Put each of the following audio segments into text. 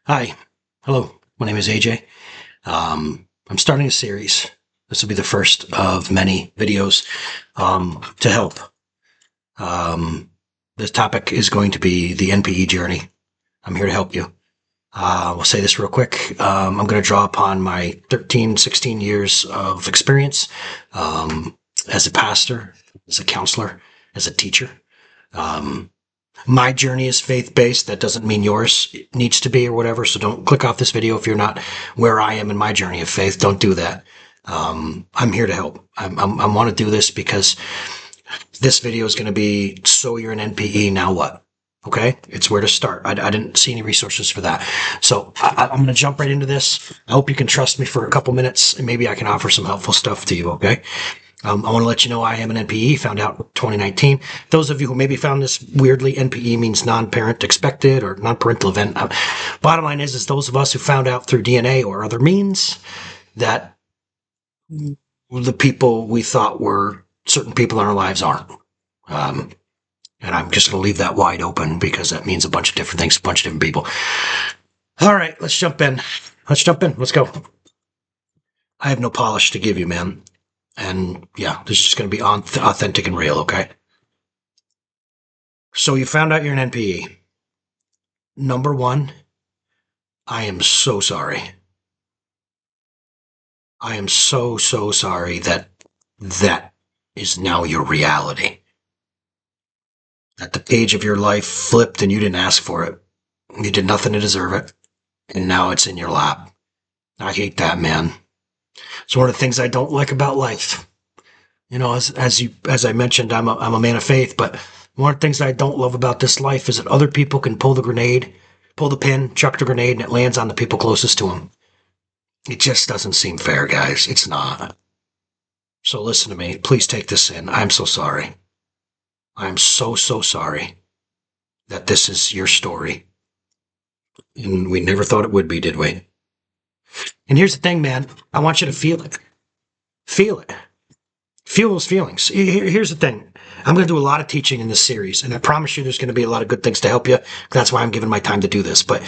Hi, hello. My name is AJ. I'm starting a series. This will be the first of many videos to help. Um, this topic is going to be the NPE journey. I'm here to help you. We'll say this real quick. I'm going to draw upon my 13, 16 years of experience as a pastor, as a counselor, as a teacher. Um, my journey is faith-based. That doesn't mean yours needs to be or whatever. So don't click off this video if you're not where I am in my journey of faith. Don't do that. I'm here to help. I want to do this because this video is going to be, so you're an NPE, now what? Okay, it's where to start. I didn't see any resources for that. So I'm going to jump right into this. I hope you can trust me for a couple minutes and maybe I can offer some helpful stuff to you, okay? I want to let you know I am an NPE, found out in 2019. Those of you who maybe found this weirdly, NPE means non-parent expected or non-parental event. Bottom line is those of us who found out through DNA or other means that the people we thought were certain people in our lives aren't. And I'm just going to leave that wide open because that means a bunch of different things, a bunch of different people. All right, let's jump in. Let's go. I have no polish to give you, man. And yeah, this is just going to be authentic and real, okay? So you found out you're an NPE. Number one, I am so sorry. I am so sorry that that is now your reality. That the page of your life flipped and you didn't ask for it. You did nothing to deserve it. And now it's in your lap. I hate that, man. It's one of the things I don't like about life. You know, as I mentioned, I'm a man of faith, but one of the things I don't love about this life is that other people can pull the pin, chuck the grenade, and it lands on the people closest to them. It just doesn't seem fair, guys. It's not. So listen to me. Please take this in. I'm so sorry. I'm so sorry that this is your story. And we never thought it would be, did we? And here's the thing, man. I want you to feel it. Feel it. Feel those feelings. Here's the thing. I'm going to do a lot of teaching in this series, and I promise you there's going to be a lot of good things to help you. That's why I'm giving my time to do this. But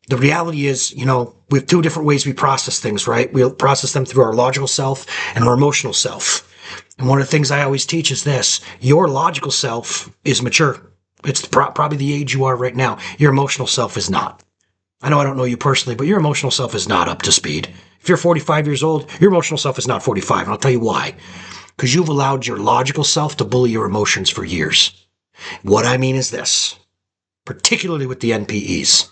the reality is, you know, we have two different ways we process things, right? We'll process them through our logical self and our emotional self. And one of the things I always teach is this. Your logical self is mature. It's probably the age you are right now. Your emotional self is not. I know I don't know you personally, but your emotional self is not up to speed. If you're 45 years old, your emotional self is not 45, and I'll tell you why. Because you've allowed your logical self to bully your emotions for years. What I mean is this, particularly with the NPEs.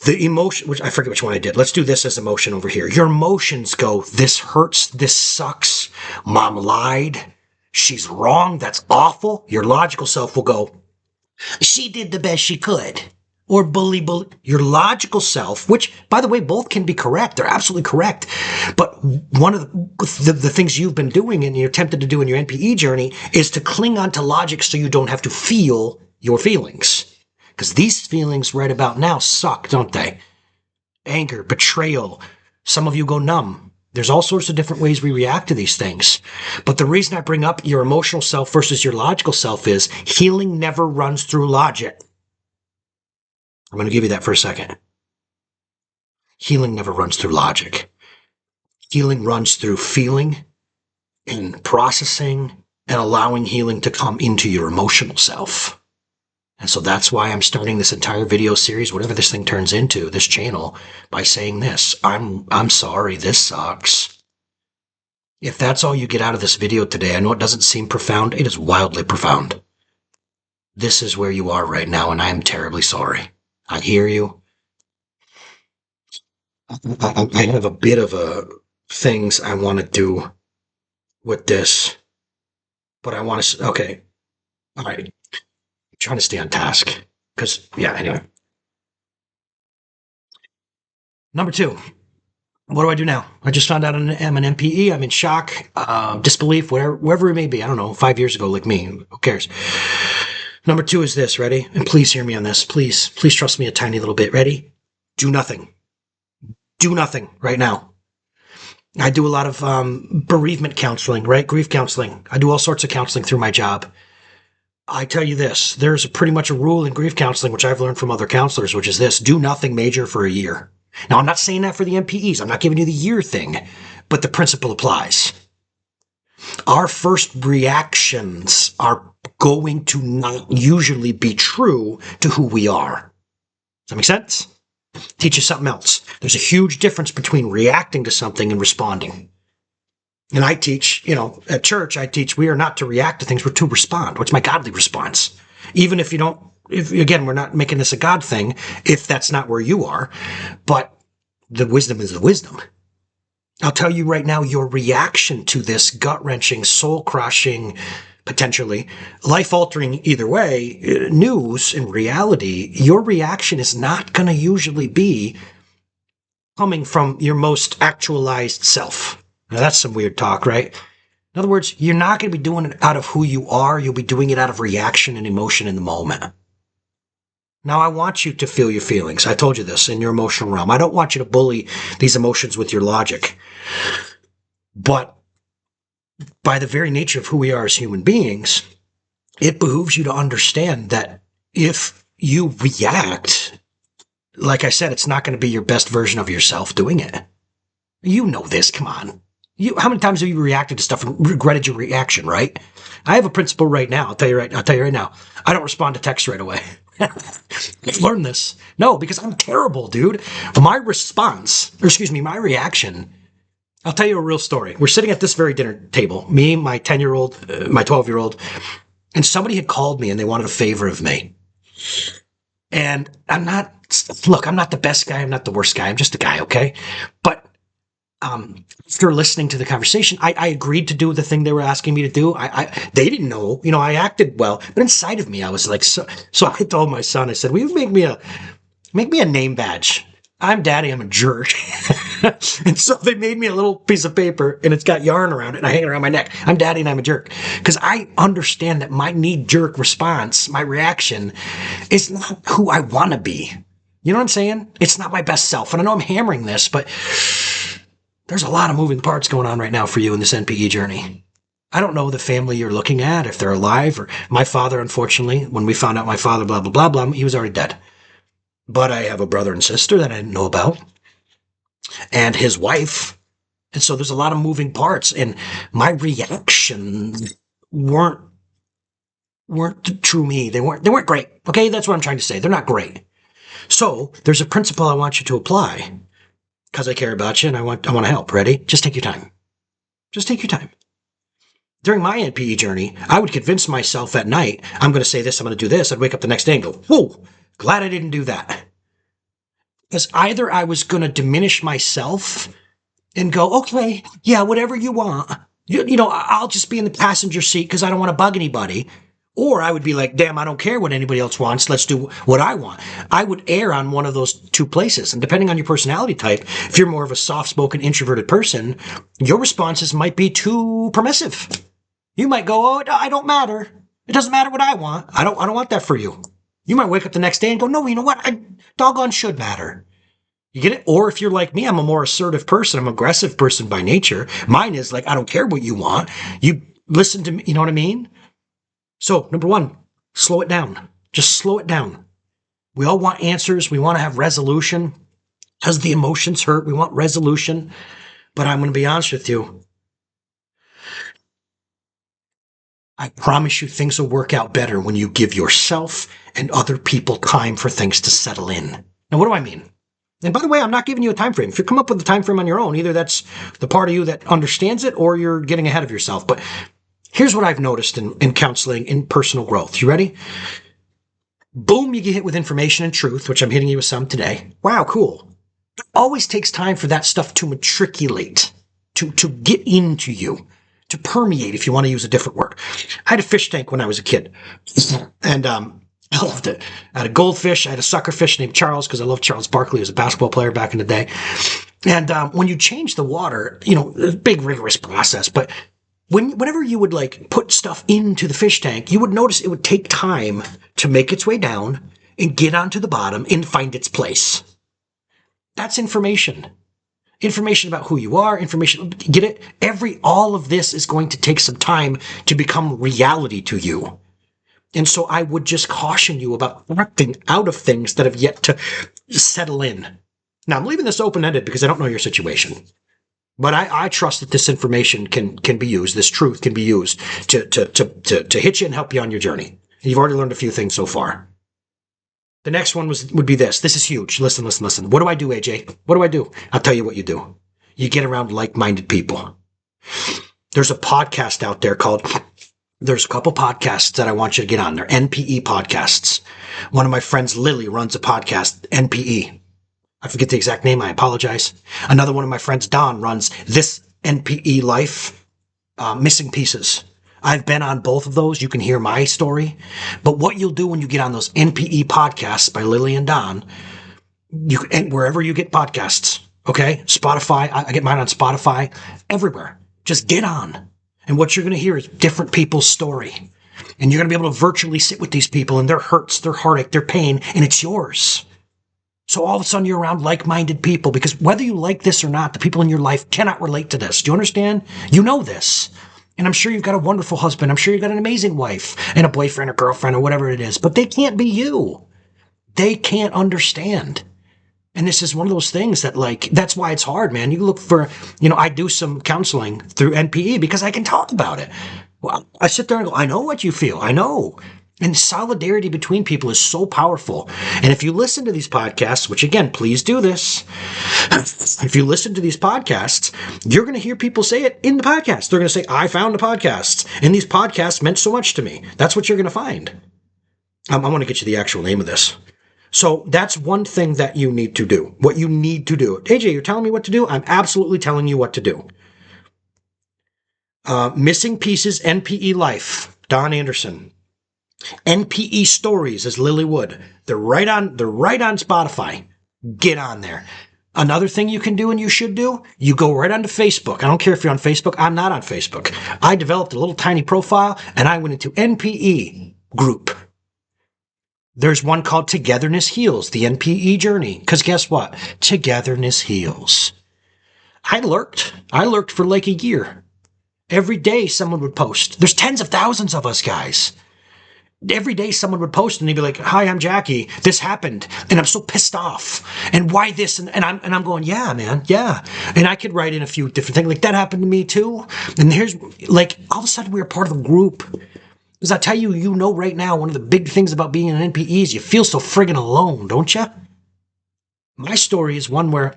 The emotion, which I forget which one I did. Let's do this as emotion over here. Your emotions go, this hurts, this sucks, mom lied, she's wrong, that's awful. Your logical self will go, she did the best she could. Or bully. Your logical self, which, by the way, both can be correct. They're absolutely correct. But one of the things you've been doing and you're tempted to do in your NPE journey is to cling on to logic so you don't have to feel your feelings. Because these feelings right about now suck, don't they? Anger, betrayal. Some of you go numb. There's all sorts of different ways we react to these things. But the reason I bring up your emotional self versus your logical self is healing never runs through logic. I'm going to give you that for a second. Healing never runs through logic. Healing runs through feeling and processing and allowing healing to come into your emotional self. And so that's why I'm starting this entire video series, whatever this thing turns into, this channel, by saying this. I'm sorry, this sucks. If that's all you get out of this video today, I know it doesn't seem profound. It is wildly profound. This is where you are right now, and I am terribly sorry. I hear you. I have a bit of things I want to do with this, but I want to, okay. All right. I'm trying to stay on task because, yeah, anyway. Number two, what do I do now? I just found out I'm an NPE. I'm in shock, disbelief, wherever it may be. I don't know, 5 years ago, like me. Who cares? Number two is this. Ready? And please hear me on this. Please trust me a tiny little bit. Ready? Do nothing. Do nothing right now. I do a lot of bereavement counseling, right? Grief counseling. I do all sorts of counseling through my job. I tell you this, there's pretty much a rule in grief counseling, which I've learned from other counselors, which is this: do nothing major for a year. Now, I'm not saying that for the NPEs. I'm not giving you the year thing, but the principle applies. Our first reactions are going to not usually be true to who we are. Does that make sense? Teach you something else. There's a huge difference between reacting to something and responding. And I teach, at church, I teach we are not to react to things, we're to respond. What's my godly response? Even if you don't, if again, we're not making this a God thing, if that's not where you are, but the wisdom is the wisdom. I'll tell you right now, your reaction to this gut-wrenching, soul-crushing, potentially life-altering, either way, news in reality, your reaction is not going to usually be coming from your most actualized self. Now, that's some weird talk, right? In other words, you're not going to be doing it out of who you are. You'll be doing it out of reaction and emotion in the moment. Now, I want you to feel your feelings. I told you this, in your emotional realm. I don't want you to bully these emotions with your logic. But by the very nature of who we are as human beings, it behooves you to understand that if you react, like I said, it's not going to be your best version of yourself doing it. You know this, come on. How many times have you reacted to stuff and regretted your reaction, right? I have a principle right now. I'll tell you right now. I don't respond to texts right away. I've learned this. No, because I'm terrible, dude. My reaction. I'll tell you a real story. We're sitting at this very dinner table, me, my 10-year-old, my 12-year-old, and somebody had called me and they wanted a favor of me. And I'm not the best guy. I'm not the worst guy. I'm just a guy, okay? But after listening to the conversation, I agreed to do the thing they were asking me to do. They didn't know, I acted well, but inside of me, I was like, so I told my son, I said, will you make me a name badge? I'm daddy, I'm a jerk. And so they made me a little piece of paper and it's got yarn around it and I hang it around my neck. I'm daddy and I'm a jerk. Because I understand that my knee-jerk response, my reaction, is not who I want to be. You know what I'm saying? It's not my best self. And I know I'm hammering this, but there's a lot of moving parts going on right now for you in this NPE journey. I don't know the family you're looking at, if they're alive, or my father, unfortunately, when we found out my father, blah, blah, blah, blah, he was already dead. But I have a brother and sister that I didn't know about, and his wife. And so there's a lot of moving parts, and my reactions weren't the true me. They weren't great. Okay, that's what I'm trying to say. They're not great. So there's a principle I want you to apply. Because I care about you and I want to help. Ready? Just take your time. Just take your time. During my NPE journey, I would convince myself at night, I'm going to say this, I'm going to do this. I'd wake up the next day and go, whoa, glad I didn't do that. Because either I was going to diminish myself and go, okay, yeah, whatever you want. I'll just be in the passenger seat because I don't want to bug anybody. Or I would be like, damn, I don't care what anybody else wants. Let's do what I want. I would err on one of those two places. And depending on your personality type, if you're more of a soft-spoken, introverted person, your responses might be too permissive. You might go, oh, I don't matter. It doesn't matter what I want. I don't want that for you. You might wake up the next day and go, no, you know what? I doggone should matter. You get it? Or if you're like me, I'm a more assertive person. I'm an aggressive person by nature. Mine is like, I don't care what you want. You listen to me. You know what I mean? So, number one, slow it down. Just slow it down. We all want answers. We want to have resolution. Because the emotions hurt, we want resolution. But I'm going to be honest with you. I promise you things will work out better when you give yourself and other people time for things to settle in. Now, what do I mean? And by the way, I'm not giving you a time frame. If you come up with a time frame on your own, either that's the part of you that understands it or you're getting ahead of yourself. But here's what I've noticed in counseling, in personal growth. You ready? Boom, you get hit with information and truth, which I'm hitting you with some today. Wow, cool. It always takes time for that stuff to matriculate, to get into you, to permeate, if you want to use a different word. I had a fish tank when I was a kid, and I loved it. I had a goldfish. I had a sucker fish named Charles because I loved Charles Barkley. He was a basketball player back in the day. And when you change the water, a big rigorous process, but whenever you would put stuff into the fish tank, you would notice it would take time to make its way down and get onto the bottom and find its place. That's information. Information about who you are, information, get it? All of this is going to take some time to become reality to you. And so I would just caution you about acting out of things that have yet to settle in. Now, I'm leaving this open ended because I don't know your situation. But I trust that this information can be used, this truth can be used to hit you and help you on your journey. You've already learned a few things so far. The next one would be this. This is huge. Listen, listen, listen. What do I do, AJ? What do I do? I'll tell you what you do. You get around like-minded people. There's a podcast out there called, there's a couple podcasts that I want you to get on. They're NPE podcasts. One of my friends, Lily, runs a podcast, NPE. I forget the exact name. I apologize. Another one of my friends, Don, runs This NPE Life, Missing Pieces. I've been on both of those. You can hear my story. But what you'll do when you get on those NPE podcasts by Lily and Don, and wherever you get podcasts, okay? Spotify, I get mine on Spotify, everywhere. Just get on. And what you're going to hear is different people's story. And you're going to be able to virtually sit with these people and their hurts, their heartache, their pain, and it's yours. So all of a sudden you're around like-minded people, because whether you like this or not, the people in your life cannot relate to this. Do you understand? You know this. And I'm sure you've got a wonderful husband. I'm sure you've got an amazing wife and a boyfriend or girlfriend or whatever it is, but they can't be you. They can't understand. And this is one of those things that, like, that's why it's hard, man. You look for, I do some counseling through NPE because I can talk about it. Well, I sit there and go, I know what you feel. I know. And solidarity between people is so powerful. And if you listen to these podcasts, which again, please do this. If you listen to these podcasts, you're going to hear people say it in the podcast. They're going to say, I found a podcast, and these podcasts meant so much to me. That's what you're going to find. I want to get you the actual name of this. So that's one thing that you need to do. What you need to do. AJ, you're telling me what to do? I'm absolutely telling you what to do. Missing Pieces, NPE Life, Don Anderson. NPE Stories is Lily Wood. They're right on Spotify. Get on there. Another thing you can do and you should do, you go right onto Facebook. I don't care if you're on Facebook. I'm not on Facebook. I developed a little tiny profile and I went into NPE group. There's one called Togetherness Heals, the NPE journey. Because guess what? Togetherness heals. I lurked for like a year. Every day someone would post. There's tens of thousands of us, guys. Every day someone would post and they'd be like, hi, I'm Jackie. This happened. And I'm so pissed off. And why this? And I'm going, yeah, man. Yeah. And I could write in a few different things. Like, that happened to me too. And here's, like, all of a sudden we were part of a group. Because I tell you, right now, one of the big things about being an NPE is you feel so friggin' alone, don't you? My story is one where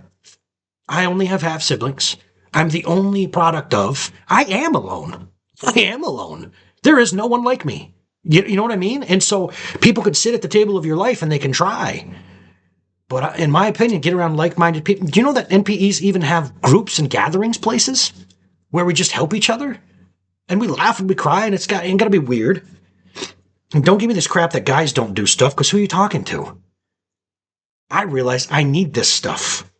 I only have half siblings. I'm the only product of, I am alone. I am alone. There is no one like me. You know what I mean? And so people could sit at the table of your life and they can try. But in my opinion, get around like-minded people. Do you know that NPEs even have groups and gatherings places where we just help each other? And we laugh and we cry, and ain't got to be weird. And don't give me this crap that guys don't do stuff, because who are you talking to? I realize I need this stuff.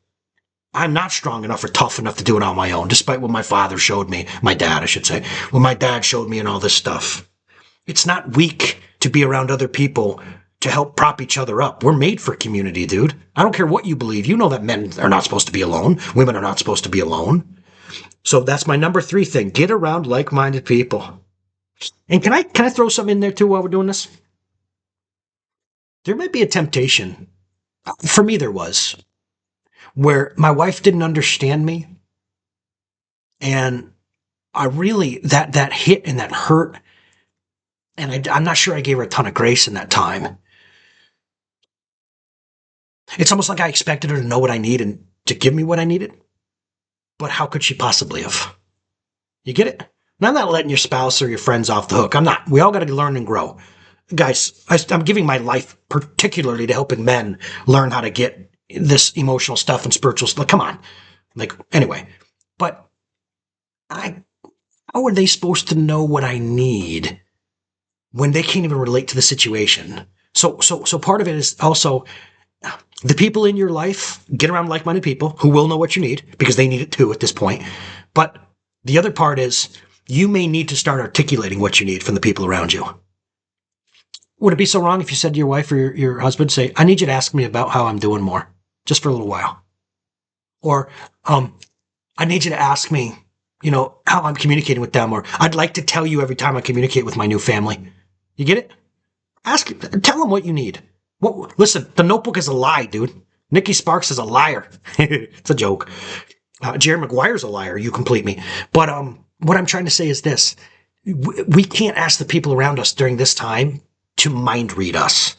I'm not strong enough or tough enough to do it on my own, despite what my father showed me. My dad, I should say. What my dad showed me and all this stuff. It's not weak to be around other people to help prop each other up. We're made for community, dude. I don't care what you believe. You know that men are not supposed to be alone. Women are not supposed to be alone. So that's my number 3 thing. Get around like-minded people. And can I throw something in there too while we're doing this? There might be a temptation. For me, there was. Where my wife didn't understand me. And I really, that hit and that hurt. And I'm not sure I gave her a ton of grace in that time. It's almost like I expected her to know what I need and to give me what I needed. But how could she possibly have? You get it? And I'm not letting your spouse or your friends off the hook. I'm not. We all got to learn and grow. Guys, I'm giving my life particularly to helping men learn how to get this emotional stuff and spiritual stuff. Come on. Like, anyway. But how are they supposed to know what I need when they can't even relate to the situation? So part of it is also the people in your life. Get around like-minded people who will know what you need, because they need it too at this point. But the other part is you may need to start articulating what you need from the people around you. Would it be so wrong if you said to your wife or your husband, say, I need you to ask me about how I'm doing more, just for a little while? Or, I need you to ask me, how I'm communicating with them, or I'd like to tell you every time I communicate with my new family. You get it? Tell them what you need. Listen, the Notebook is a lie, dude. Nikki Sparks is a liar. It's a joke. Jerry Maguire's a liar. You complete me. But what I'm trying to say is this: we can't ask the people around us during this time to mind read us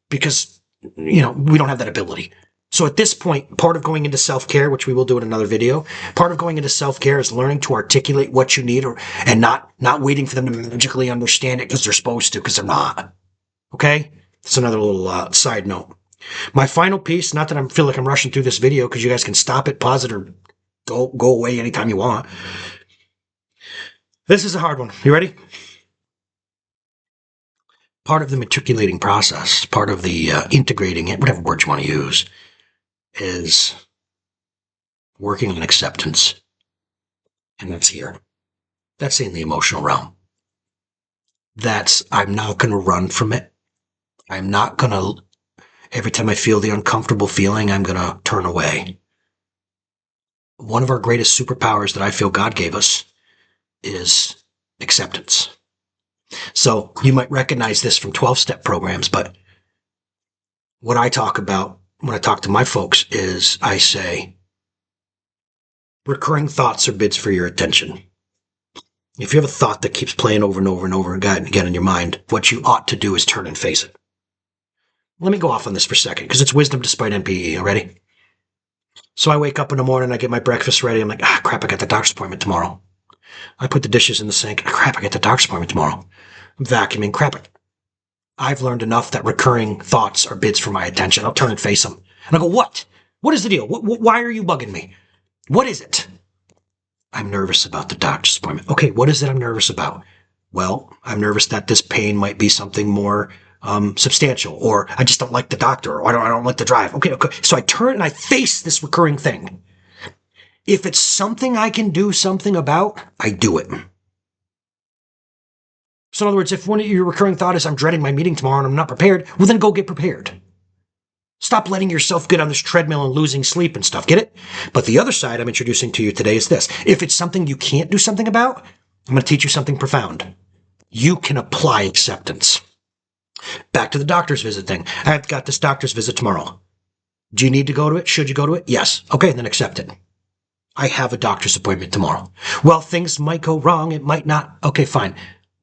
because we don't have that ability. So at this point, part of going into self-care, which we will do in another video, part of going into self-care is learning to articulate what you need, and not waiting for them to magically understand it because they're supposed to, because they're not. Okay? That's another little side note. My final piece, not that I feel like I'm rushing through this video, because you guys can stop it, pause it, or go away anytime you want. This is a hard one. You ready? Part of the matriculating process, part of the integrating it, whatever word you want to use, is working on acceptance. And that's here. That's in the emotional realm. I'm not going to run from it. I'm not going to, every time I feel the uncomfortable feeling, I'm going to turn away. One of our greatest superpowers that I feel God gave us is acceptance. So you might recognize this from 12-step programs, but what I talk about when I talk to my folks is I say, recurring thoughts are bids for your attention. If you have a thought that keeps playing over and over and over again in your mind, what you ought to do is turn and face it. Let me go off on this for a second, because it's wisdom despite NPE. Ready? So I wake up in the morning, I get my breakfast ready. I'm like, crap, I got the doctor's appointment tomorrow. I put the dishes in the sink. Crap, I got the doctor's appointment tomorrow. I'm vacuuming. Crap. I've learned enough that recurring thoughts are bids for my attention. I'll turn and face them. And I go, what? What is the deal? Why are you bugging me? What is it? I'm nervous about the doctor's appointment. Okay, what is it I'm nervous about? Well, I'm nervous that this pain might be something more substantial, or I just don't like the doctor, or I don't like the drive. Okay. So I turn and I face this recurring thing. If it's something I can do something about, I do it. So in other words, if one of your recurring thought is I'm dreading my meeting tomorrow and I'm not prepared, well then go get prepared. Stop letting yourself get on this treadmill and losing sleep and stuff. Get it? But the other side I'm introducing to you today is this. If it's something you can't do something about, I'm going to teach you something profound. You can apply acceptance. Back to the doctor's visit thing. I've got this doctor's visit tomorrow. Do you need to go to it? Should you go to it? Yes. Okay, then accept it. I have a doctor's appointment tomorrow. Well, things might go wrong. It might not. Okay, fine.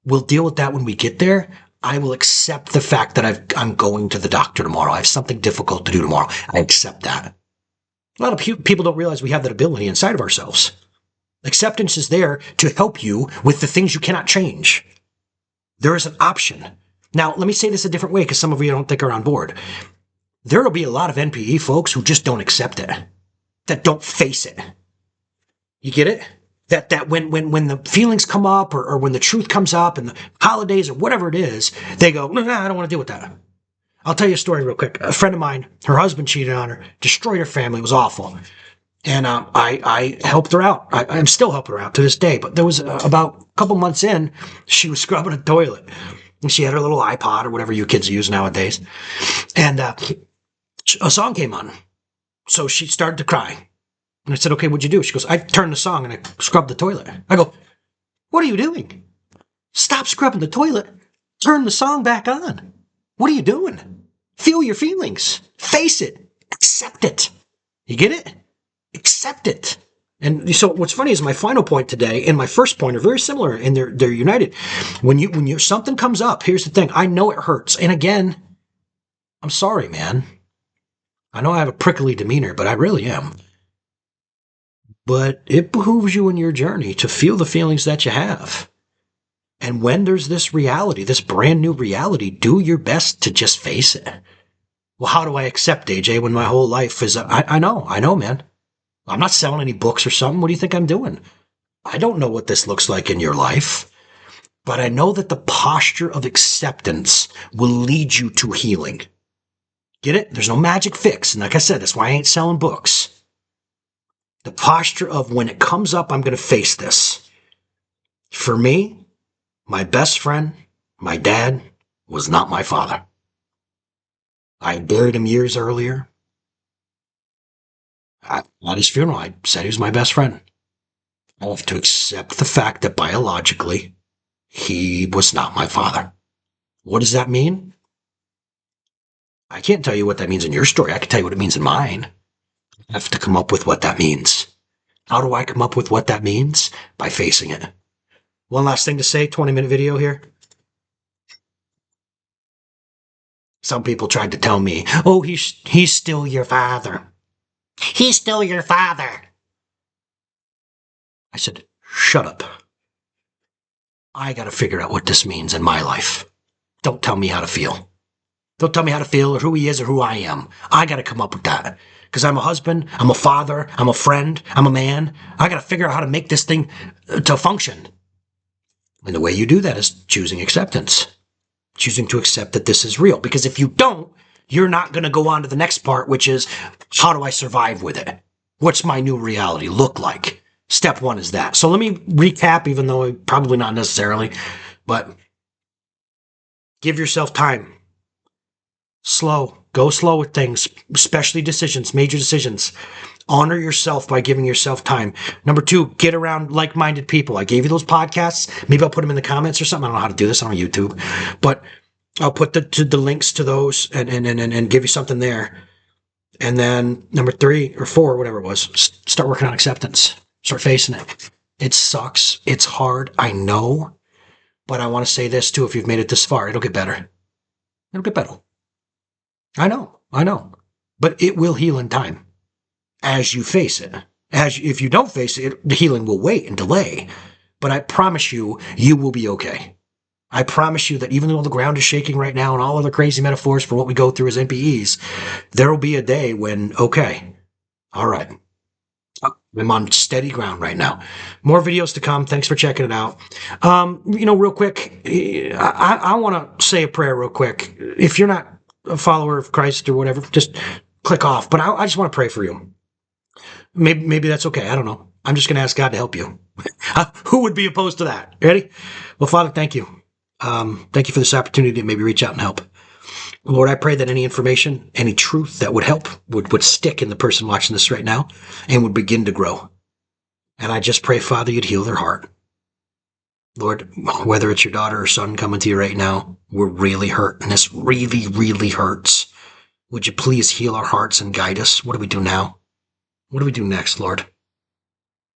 We'll deal with that when we get there. I will accept the fact that I'm going to the doctor tomorrow. I have something difficult to do tomorrow. I accept that. A lot of people don't realize we have that ability inside of ourselves. Acceptance is there to help you with the things you cannot change. There is an option. Now, let me say this a different way, because some of you don't think are on board. There will be a lot of NPE folks who just don't accept it, that don't face it. You get it? That when the feelings come up, or when the truth comes up, and the holidays or whatever it is, they go, no, I don't want to deal with that. I'll tell you a story real quick. A friend of mine, her husband cheated on her, destroyed her family. It was awful. And I helped her out. I'm still helping her out to this day. But there was about a couple months in, she was scrubbing a toilet. And she had her little iPod or whatever you kids use nowadays. And a song came on. So she started to cry. And I said, okay, what'd you do? She goes, I turned the song and I scrubbed the toilet. I go, what are you doing? Stop scrubbing the toilet. Turn the song back on. What are you doing? Feel your feelings. Face it. Accept it. You get it? Accept it. And so what's funny is my final point today and my first point are very similar, and they're united. When something comes up, here's the thing. I know it hurts. And again, I'm sorry, man. I know I have a prickly demeanor, but I really am. But it behooves you in your journey to feel the feelings that you have. And when there's this reality, this brand new reality, do your best to just face it. Well, how do I accept, AJ, when my whole life is... I know, man. I'm not selling any books or something. What do you think I'm doing? I don't know what this looks like in your life. But I know that the posture of acceptance will lead you to healing. Get it? There's no magic fix. And like I said, that's why I ain't selling books. The posture of when it comes up, I'm going to face this. For me, my best friend, my dad, was not my father. I buried him years earlier. At his funeral, I said he was my best friend. I have to accept the fact that biologically, he was not my father. What does that mean? I can't tell you what that means in your story. I can tell you what it means in mine. I have to come up with what that means. How do I come up with what that means? By facing it. One last thing to say, 20-minute video here. Some people tried to tell me, oh, he's still your father. He's still your father. I said, shut up. I got to figure out what this means in my life. Don't tell me how to feel. Don't tell me how to feel or who he is or who I am. I got to come up with that. Because I'm a husband, I'm a father, I'm a friend, I'm a man. I got to figure out how to make this thing to function. And the way you do that is choosing acceptance. Choosing to accept that this is real. Because if you don't, you're not going to go on to the next part, which is, how do I survive with it? What's my new reality look like? Step one is that. So let me recap, even though probably not necessarily, but give yourself time. Slow. Go slow with things, especially decisions, major decisions. Honor yourself by giving yourself time. Number two, get around like-minded people. I gave you those podcasts. Maybe I'll put them in the comments or something. I don't know how to do this on YouTube, but I'll put the links to those and give you something there. And then number 3 or 4, whatever it was, start working on acceptance. Start facing it. It sucks. It's hard. I know. But I want to say this too. If you've made it this far, it'll get better. It'll get better. I know. But it will heal in time as you face it. If you don't face it, the healing will wait and delay. But I promise you, you will be okay. I promise you that even though the ground is shaking right now and all other crazy metaphors for what we go through as NPEs, there will be a day when, okay, all right, I'm on steady ground right now. More videos to come. Thanks for checking it out. Real quick, I want to say a prayer real quick. If you're not a follower of Christ or whatever, just click off. But I just want to pray for you. Maybe that's okay. I don't know. I'm just going to ask God to help you. Who would be opposed to that? Ready? Well, Father, thank you. Thank you for this opportunity to maybe reach out and help. Lord, I pray that any information, any truth that would help would stick in the person watching this right now and would begin to grow. And I just pray, Father, you'd heal their heart. Lord, whether it's your daughter or son coming to you right now, we're really hurt, and this really, really hurts. Would you please heal our hearts and guide us? What do we do now? What do we do next, Lord?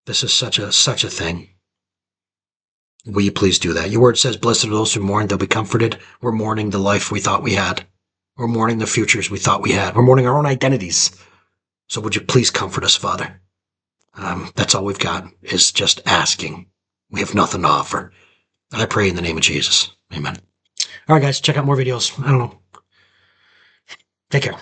This is such a thing. Will you please do that? Your word says, blessed are those who mourn, they'll be comforted. We're mourning the life we thought we had. We're mourning the futures we thought we had. We're mourning our own identities. So would you please comfort us, Father? That's all we've got, is just asking. We have nothing to offer. I pray in the name of Jesus. Amen. All right, guys, check out more videos. I don't know. Take care.